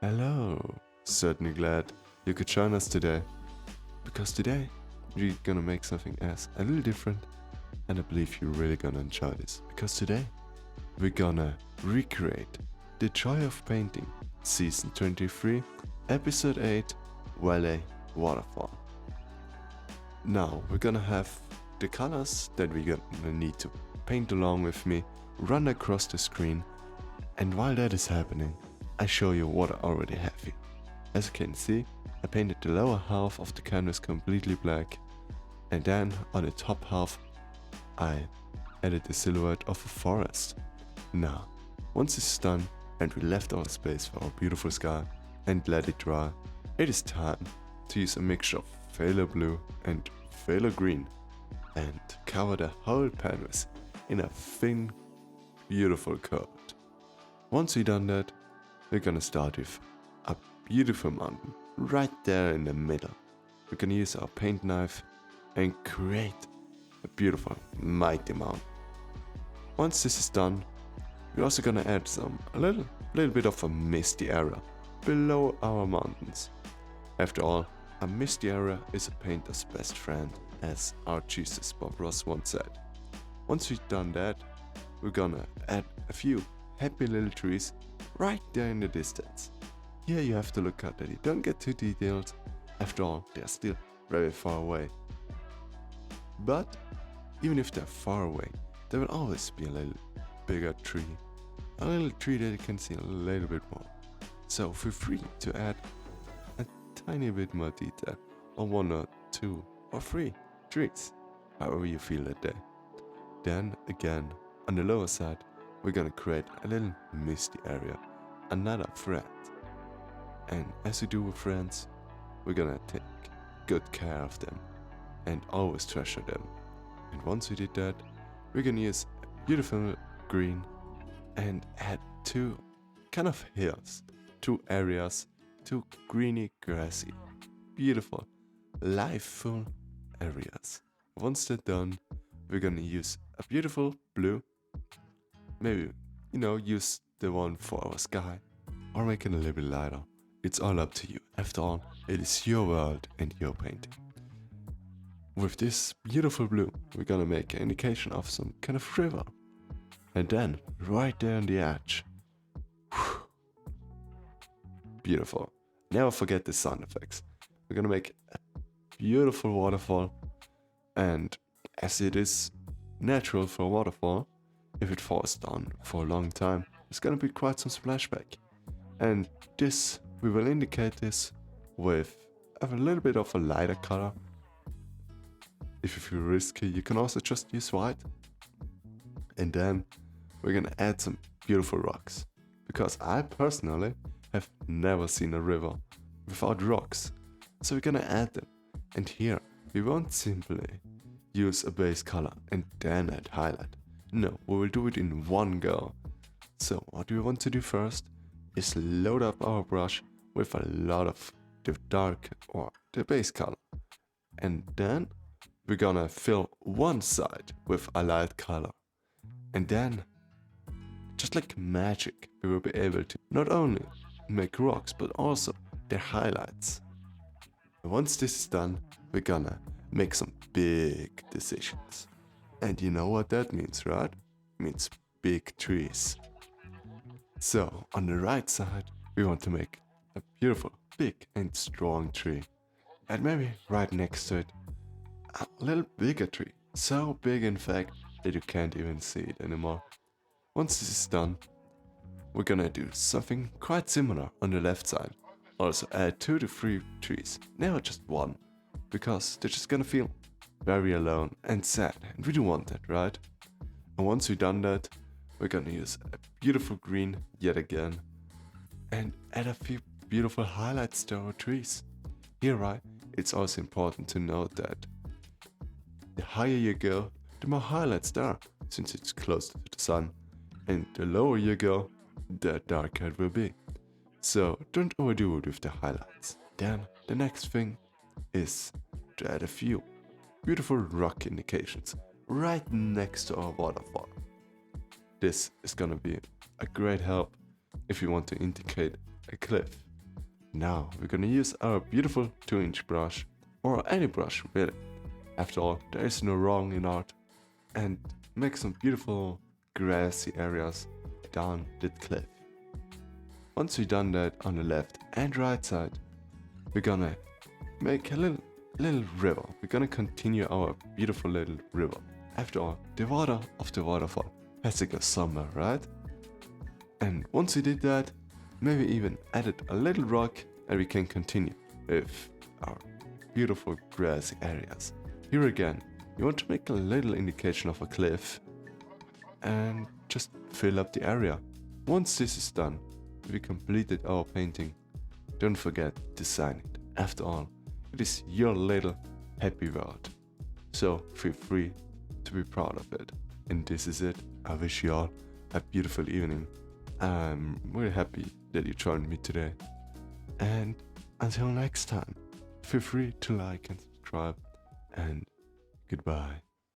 Hello! Certainly glad you could join us today. Because today we're gonna make something else a little different, and I believe you're really gonna enjoy this. Because today we're gonna recreate The Joy of Painting, Season 23, Episode 8, Valley Waterfall. Now we're gonna have the colors that we're gonna need to paint along with me run across the screen, and while that is happening, I show you what I already have here. As you can see, I painted the lower half of the canvas completely black, and then on the top half I added the silhouette of a forest. Now, once it's done and we left our space for our beautiful sky and let it dry, it is time to use a mixture of phthalo blue and phthalo green and cover the whole canvas in a thin, beautiful coat. Once we've done that, we're gonna start with a beautiful mountain right there in the middle. We're gonna use our paint knife and create a beautiful, mighty mountain. Once this is done, we're also gonna add a little bit of a misty area below our mountains. After all, a misty area is a painter's best friend, as our Jesus Bob Ross once said. Once we've done that, we're gonna add a few happy little trees right there in the distance. Here you have to look out that you don't get too detailed. After all, they're still very far away. But even if they're far away, there will always be a little bigger tree. A little tree that you can see a little bit more. So feel free to add a tiny bit more detail on one or two or three trees, however you feel that day. Then again, on the lower side, we're gonna create a little misty area, another friend. And as we do with friends, we're gonna take good care of them and always treasure them. And once we did that, we're gonna use a beautiful green and add two kind of hills, two areas, two greeny, grassy, beautiful, life-full areas. Once that's done, we're gonna use a beautiful blue. Maybe, use the one for our sky, or make it a little bit lighter. It's all up to you. After all, it is your world and your painting. With this beautiful blue, we're gonna make an indication of some kind of river. And then, right there on the edge, beautiful. Never forget the sound effects. We're gonna make a beautiful waterfall, and as it is natural for a waterfall, if it falls down for a long time, there's gonna be quite some splashback. And this, we will indicate this with a little bit of a lighter color. If you feel risky, you can also just use white. And then we're gonna add some beautiful rocks. Because I personally have never seen a river without rocks. So we're gonna add them. And here, we won't simply use a base color and then add highlight. No, we will do it in one go. So what we want to do first is load up our brush with a lot of the dark or the base color. And then we're gonna fill one side with a light color. And then, just like magic, we will be able to not only make rocks but also their highlights. And once this is done, we're gonna make some big decisions. And you know what that means, right? It means big trees. So, on the right side, we want to make a beautiful, big and strong tree. And maybe right next to it, a little bigger tree. So big in fact that you can't even see it anymore. Once this is done, we're gonna do something quite similar on the left side. Also add 2 to 3 trees, never just one. Because they're just gonna feel very alone and sad, and we do want that, right? And once we've done that, we're gonna use a beautiful green yet again and add a few beautiful highlights to our trees. Here, right, it's also important to note that the higher you go, the more highlights there are, since it's closer to the sun, and the lower you go, the darker it will be. So don't overdo it with the highlights. Then the next thing is to add a few beautiful rock indications right next to our waterfall. This is gonna be a great help if you want to indicate a cliff Now we're gonna use our beautiful 2-inch brush, or any brush really. After all, there is no wrong in art, and make some beautiful grassy areas down the cliff. Once we've done that on the left and right side, we're gonna make a little river. We're gonna continue our beautiful little river. After all, the water of the waterfall has to go somewhere, right? And once we did that, maybe even added a little rock, and we can continue with our beautiful grassy areas. Here again, you want to make a little indication of a cliff and just fill up the area. Once this is done, we completed our painting. Don't forget to sign it. After all, it is your little happy world. So feel free to be proud of it. And this is it. I wish you all a beautiful evening. I'm really happy that you joined me today. And until next time, feel free to like and subscribe. And goodbye.